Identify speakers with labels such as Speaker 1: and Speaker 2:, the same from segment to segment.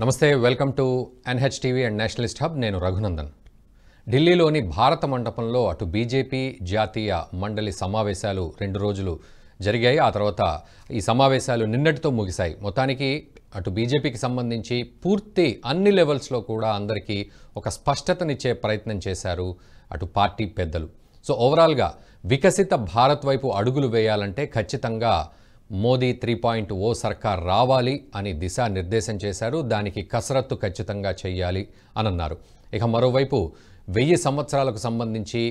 Speaker 1: నమస్తే, welcome to NHTV and Nationalist hub. నేను రఘునందన్. ఢిల్లీలోని భారత మండపంలో అటు బీజేపీ జాతీయ మండలి సమావేశాలు 2 రోజులు జరిగాయి. ఆ తర్వాత ఈ సమావేశాలు నిన్నటితో ముగిశాయి. మొత్తానికి అటు బీజేపీకి సంబంధించి పూర్తి అన్ని లెవెల్స్లో కూడా అందరికీ ఒక స్పష్టతనిచ్చే ప్రయత్నం చేశారు అటు పార్టీ పెద్దలు. సో ఓవరాల్గా వికసిత భారత్ వైపు అడుగులు వేయాలంటే ఖచ్చితంగా మోదీ 3.0 సర్కార్ రావాలి అని దిశానిర్దేశం చేశారు. దానికి కసరత్తు ఖచ్చితంగా చేయాలి అని అన్నారు. ఇక మరోవైపు 1000 సంవత్సరాలకు సంబంధించి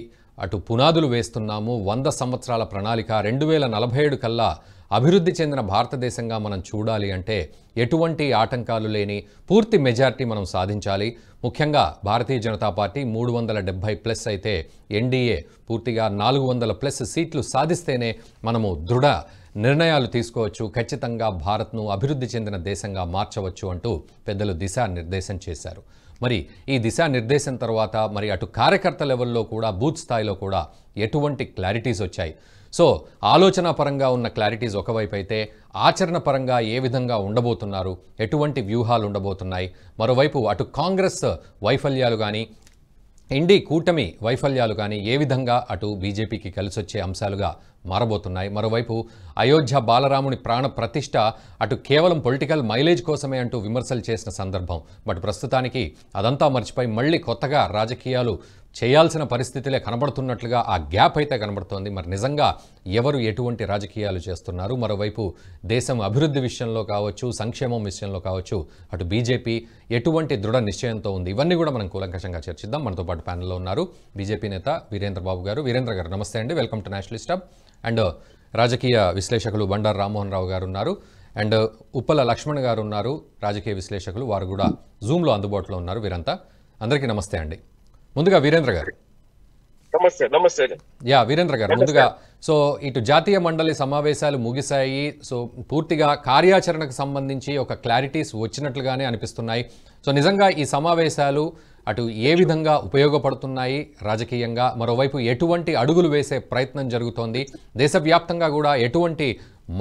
Speaker 1: అటు పునాదులు వేస్తున్నాము. 100 సంవత్సరాల ప్రణాళిక 2047 కల్లా అభివృద్ధి చెందిన భారతదేశంగా మనం చూడాలి అంటే ఎటువంటి ఆటంకాలు లేని పూర్తి మెజారిటీ మనం సాధించాలి. ముఖ్యంగా భారతీయ జనతా పార్టీ 370+ అయితే ఎన్డీఏ పూర్తిగా 400+ సీట్లు సాధిస్తేనే మనము దృఢ నిర్ణయాలు తీసుకోవచ్చు, ఖచ్చితంగా భారత్ను అభివృద్ధి చెందిన దేశంగా మార్చవచ్చు అంటూ పెద్దలు దిశానిర్దేశం చేశారు. మరి ఈ దిశానిర్దేశం తర్వాత మరి అటు కార్యకర్త లెవెల్లో కూడా బూత్ స్థాయిలో కూడా ఎటువంటి క్లారిటీస్ వచ్చాయి. సో ఆలోచన పరంగా ఉన్న క్లారిటీస్ ఒకవైపు అయితే ఆచరణ పరంగా ఏ విధంగా ఉండబోతున్నారు, ఎటువంటి వ్యూహాలు ఉండబోతున్నాయి, మరోవైపు అటు కాంగ్రెస్ వైఫల్యాలు కానీ ఎన్డీ కూటమి వైఫల్యాలు కానీ ఏ విధంగా అటు బీజేపీకి కలిసొచ్చే అంశాలుగా మారబోతున్నాయి. మరోవైపు అయోధ్య బాలరాముని ప్రాణ ప్రతిష్ఠ అటు కేవలం పొలిటికల్ మైలేజ్ కోసమే అంటూ విమర్శలు చేసిన సందర్భం. బట్ ప్రస్తుతానికి అదంతా మర్చిపోయి మళ్ళీ కొత్తగా రాజకీయాలు చేయాల్సిన పరిస్థితులే కనబడుతున్నట్లుగా ఆ గ్యాప్ అయితే కనబడుతోంది. మరి నిజంగా ఎవరు ఎటువంటి రాజకీయాలు చేస్తున్నారు, మరోవైపు దేశం అభివృద్ధి విషయంలో కావచ్చు, సంక్షేమం విషయంలో కావచ్చు అటు బీజేపీ ఎటువంటి దృఢ నిశ్చయంతో ఉంది, ఇవన్నీ కూడా మనం కూలంకషంగా చర్చిద్దాం. మనతో పాటు ప్యానెల్లో ఉన్నారు బీజేపీ నేత వీరేంద్ర బాబు గారు. వీరేంద్ర గారు నమస్తే అండి, welcome to Nationalist hub. And రాజకీయ విశ్లేషకులు బండారు రామ్మోహన్ రావు గారు ఉన్నారు, అండ్ ఉప్పల లక్ష్మణ్ గారు ఉన్నారు, రాజకీయ విశ్లేషకులు. వారు కూడా జూమ్లో అందుబాటులో ఉన్నారు. వీరంతా అందరికీ నమస్తే అండి. ముందుగా వీరేంద్ర గారు.
Speaker 2: నమస్తే.
Speaker 1: వీరేంద్ర గారు, ముందుగా సో ఇటు జాతీయ మండలి సమావేశాలు ముగిశాయి. సో పూర్తిగా కార్యాచరణకు సంబంధించి ఒక క్లారిటీస్ వచ్చినట్లుగానే అనిపిస్తున్నాయి. సో నిజంగా ఈ సమావేశాలు అటు ఏ విధంగా ఉపయోగపడుతున్నాయి రాజకీయంగా, మరోవైపు ఎటువంటి అడుగులు వేసే ప్రయత్నం జరుగుతోంది, దేశవ్యాప్తంగా కూడా ఎటువంటి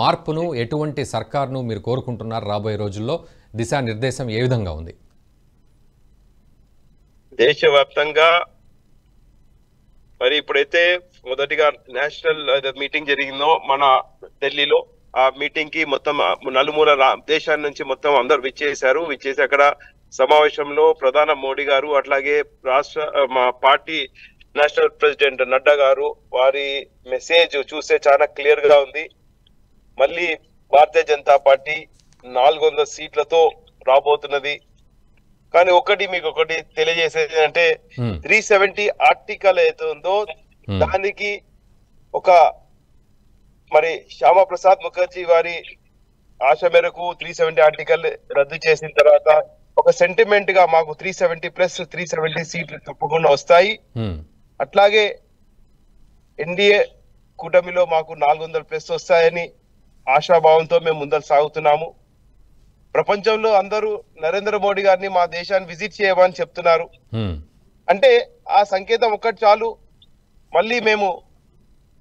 Speaker 1: మార్పును, ఎటువంటి సర్కార్ను మీరు కోరుకుంటున్నారు రాబోయే రోజుల్లో, దిశానిర్దేశం ఏ విధంగా ఉంది?
Speaker 2: దేశవ్యాప్తంగా మరి ఇప్పుడైతే మొదటిగా నేషనల్ మీటింగ్ జరిగిందో మన ఢిల్లీలో, ఆ మీటింగ్ కి మొత్తం నలుమూల దేశాల నుంచి మొత్తం అందరు విచ్చేసి అక్కడ సమావేశంలో ప్రధాని మోడీ గారు, అట్లాగే మా పార్టీ నేషనల్ ప్రెసిడెంట్ నడ్డా గారు, వారి మెసేజ్ చూస్తే చాలా క్లియర్ గా ఉంది. మళ్ళీ భారతీయ జనతా పార్టీ 400 సీట్లతో రాబోతున్నది. కానీ మీకు ఒకటి తెలియజేసేది అంటే 370 ఆర్టికల్ ఏదో ఉందో దానికి ఒక మరి శ్యామా ప్రసాద్ ముఖర్జీ వారి ఆశ మేరకు 370 ఆర్టికల్ రద్దు చేసిన తర్వాత ఒక సెంటిమెంట్ గా మాకు 370+370 సీట్లు తప్పకుండా వస్తాయి. అట్లాగే ఎన్డీఏ కూటమిలో మాకు 400+ వస్తాయని ఆశాభావంతో మేము ముందరు సాగుతున్నాము. ప్రపంచంలో అందరూ నరేంద్ర మోడీ గారిని మా దేశాన్ని విజిట్ చేయమని చెప్తున్నారు. అంటే ఆ సంకేతం ఒక్కటి చాలు. మళ్ళీ మేము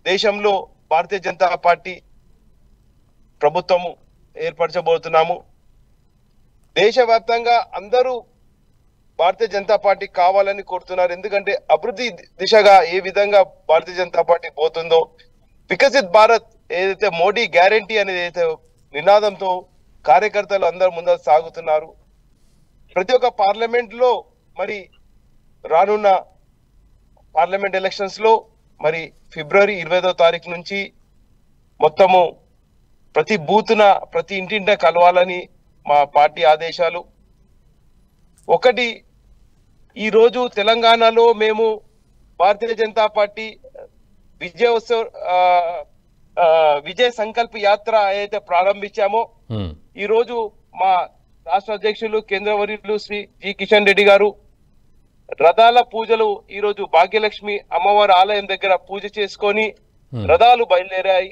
Speaker 2: దేశంలో భారతీయ జనతా పార్టీ ప్రభుత్వము ఏర్పరచబోతున్నాము. దేశవ్యాప్తంగా అందరూ భారతీయ జనతా పార్టీ కావాలని కోరుతున్నారు. ఎందుకంటే అభివృద్ధి దిశగా ఏ విధంగా భారతీయ జనతా పార్టీ పోతుందో, వికసిత్ భారత్ ఏదైతే మోడీ గ్యారంటీ అనేది ఏదైతే నినాదంతో కార్యకర్తలు అందరూ ముందరు సాగుతున్నారు. ప్రతి ఒక్క పార్లమెంట్ లో మరి రానున్న పార్లమెంట్ ఎలక్షన్స్ లో మరి ఫిబ్రవరి 25వ తారీఖు నుంచి మొత్తము ప్రతి బూత్న ప్రతి ఇంటింట కలవాలని మా పార్టీ ఆదేశాలు. ఒకటి, ఈరోజు తెలంగాణలో మేము భారతీయ జనతా పార్టీ విజయ సంకల్ప యాత్ర ఏదైతే ప్రారంభించామో, ఈ రోజు మా రాష్ట్ర అధ్యక్షులు కేంద్రవర్యులు శ్రీ జి కిషన్ రెడ్డి గారు రథాల పూజలు ఈ రోజు భాగ్యలక్ష్మి అమ్మవారి ఆలయం దగ్గర పూజ చేసుకొని రథాలు బయలుదేరాయి.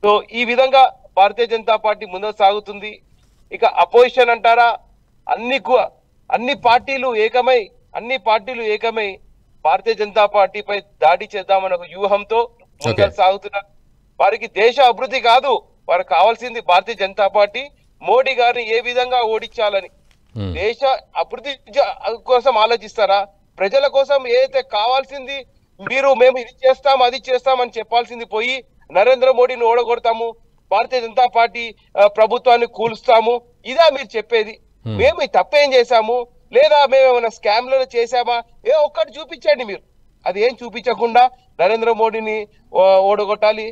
Speaker 2: సో ఈ విధంగా భారతీయ జనతా పార్టీ ముందుకు సాగుతుంది. ఇక అపోజిషన్ అంటారా, అన్ని పార్టీలు ఏకమై భారతీయ జనతా పార్టీపై దాడి చేద్దామన్న ఒక వ్యూహంతో ముందుకు సాగుతున్నారు. వారికి దేశ అభివృద్ధి కాదు, వారికి కావాల్సింది భారతీయ జనతా పార్టీ మోడీ గారిని ఏ విధంగా ఓడించాలని దేశ అభివృద్ధి కోసం ఆలోచిస్తారా? ప్రజల కోసం ఏదైతే కావాల్సింది మేము ఇది చేస్తాం అది చేస్తామని చెప్పాల్సింది పోయి నరేంద్ర మోడీని ఓడగొడతాము, భారతీయ జనతా పార్టీ ప్రభుత్వాన్ని కూలుస్తాము, ఇదా మీరు చెప్పేది? మేము తప్పేం చేశాము, లేదా మేము ఏమైనా స్కామ్లను చేశామా? ఒక్కటి చూపించండి మీరు. అది ఏం చూపించకుండా నరేంద్ర మోడీని ఓడగొట్టాలి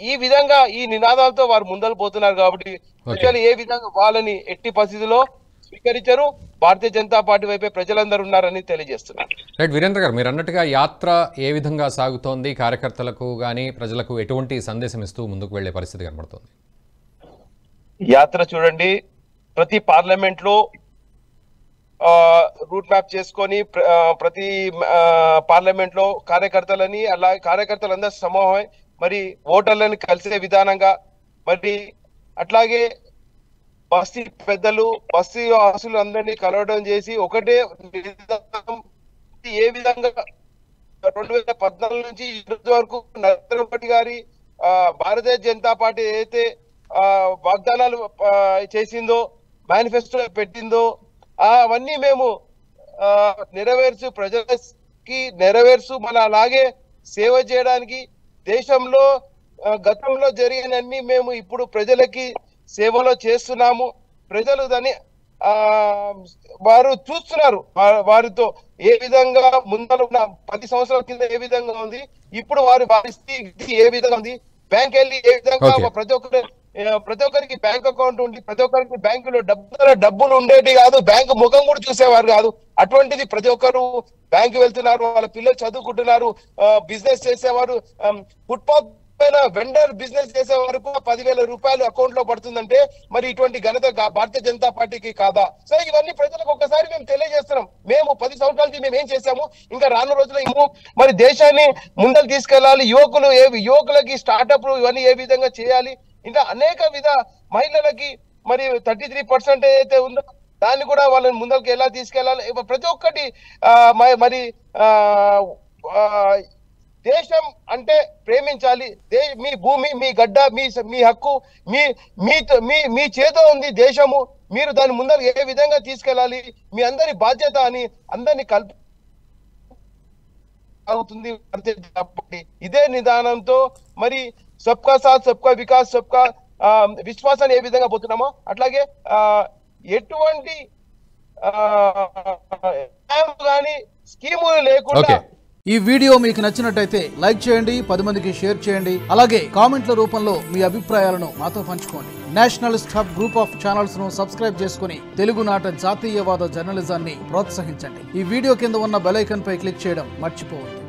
Speaker 2: ఈ విధంగా ఈ నినాదాలతో వారు ముందలు పోతున్నారు. కాబట్టి ప్రజలు ఏ విధంగా వాళ్ళని ఎట్టి పరిస్థితిలో స్వీకరించారు, భారతీయ జనతా పార్టీ వైపే ప్రజలందరూ ఉన్నారని తెలియజేస్తున్నారు.
Speaker 1: రైట్ వీరేంద్ర గారు, మీరు అన్నట్టుగా యాత్ర ఏ విధంగా సాగుతోంది, కార్యకర్తలకు కానీ ప్రజలకు ఎటువంటి సందేశం ఇస్తూ ముందుకు వెళ్లే పరిస్థితి కనబడుతోంది?
Speaker 2: యాత్ర చూడండి, ప్రతి పార్లమెంట్ లో రూట్ మ్యాప్ చేసుకొని ప్రతి పార్లమెంట్ లో కార్యకర్తలని అలాగే కార్యకర్తలందరూ సమూహమై మరి ఓటర్లను కలిసే విధానంగా మరి అట్లాగే బస్తీ పెద్దలు బస్తీ వాసులు అందరినీ కలవడం చేసి ఒకటే ఏ విధంగా 2014 నుంచి ఇప్పటి వరకు నరేంద్ర మోడీ గారి భారతీయ జనతా పార్టీ ఏదైతే వాగ్దానాలు చేసిందో మేనిఫెస్టోలో పెట్టిందో అవన్నీ మేము ప్రజలకి నెరవేర్చు మన అలాగే సేవ చేయడానికి దేశంలో గతంలో జరిగినన్ని మేము ఇప్పుడు ప్రజలకి సేవలో చేస్తున్నాము. ప్రజలు దాన్ని వారు చూస్తున్నారు. వారితో ఏ విధంగా ముందర ఉన్న 10 సంవత్సరాల కింద ఏ విధంగా ఉంది, ఇప్పుడు వారి పరిస్థితి ఏ విధంగా ఉంది, బ్యాంక్ వెళ్ళి ఏ విధంగా ప్రతి ఒక్కరికి బ్యాంక్ అకౌంట్ ఉండి ప్రతి ఒక్కరికి బ్యాంకులో డబ్బులు ఉండేటి కాదు, బ్యాంకు ముఖం కూడా చూసేవారు కాదు. అటువంటిది ప్రతి ఒక్కరు బ్యాంకు వెళ్తున్నారు, వాళ్ళ పిల్లలు చదువుకుంటున్నారు, బిజినెస్ చేసేవారు ఫుట్పాత్ పైన వెండర్ బిజినెస్ చేసే వరకు 10,000 రూపాయలు అకౌంట్ లో పడుతుందంటే మరి ఇటువంటి ఘనత భారతీయ జనతా పార్టీకి కాదా? సో ఇవన్నీ ప్రజలకు ఒక్కసారి మేము తెలియజేస్తున్నాం. మేము 10 సంవత్సరాల నుంచి మేము ఏం చేశాము, ఇంకా రాను రోజుల్లో మరి దేశాన్ని ముందలు తీసుకెళ్లాలి, యువకులకి స్టార్టప్లు ఇవన్నీ ఏ విధంగా చేయాలి, ఇంకా అనేక మహిళలకి మరి 33% ఏదైతే ఉందో దాన్ని కూడా వాళ్ళని ముందరికి ఎలా తీసుకెళ్లాలి, ప్రతి ఒక్కటి మరి దేశం అంటే ప్రేమించాలి, మీ భూమి మీ గడ్డ మీ హక్కు మీ చేతో ఉంది దేశము, మీరు దాని ముందర ఏ విధంగా తీసుకెళ్లాలి మీ అందరి బాధ్యత అని అందరినీ అవుతుంది. ఇదే నిదానంతో మరి సబ్కా సాత్ సబ్కా వికాస్ సబ్కా విశ్వాసాన్ని ఏ విధంగా పోతున్నామో అట్లాగే ఎటువంటి కానీ స్కీములు లేకుండా.
Speaker 3: ఈ వీడియో మీకు నచ్చినట్టయితే లైక్ చేయండి, 10 మందికి షేర్ చేయండి, అలాగే కామెంట్ల రూపంలో మీ అభిప్రాయాలను మాతో పంచుకోండి. Nationalist hub group of channels ను సబ్స్క్రైబ్ చేసుకుని తెలుగునాట జాతీయవాద జర్నలిజాన్ని ప్రోత్సహించండి. ఈ వీడియో కింద ఉన్న బెల్ ఐకాన్ పై క్లిక్ చేయడం మర్చిపోవద్దు.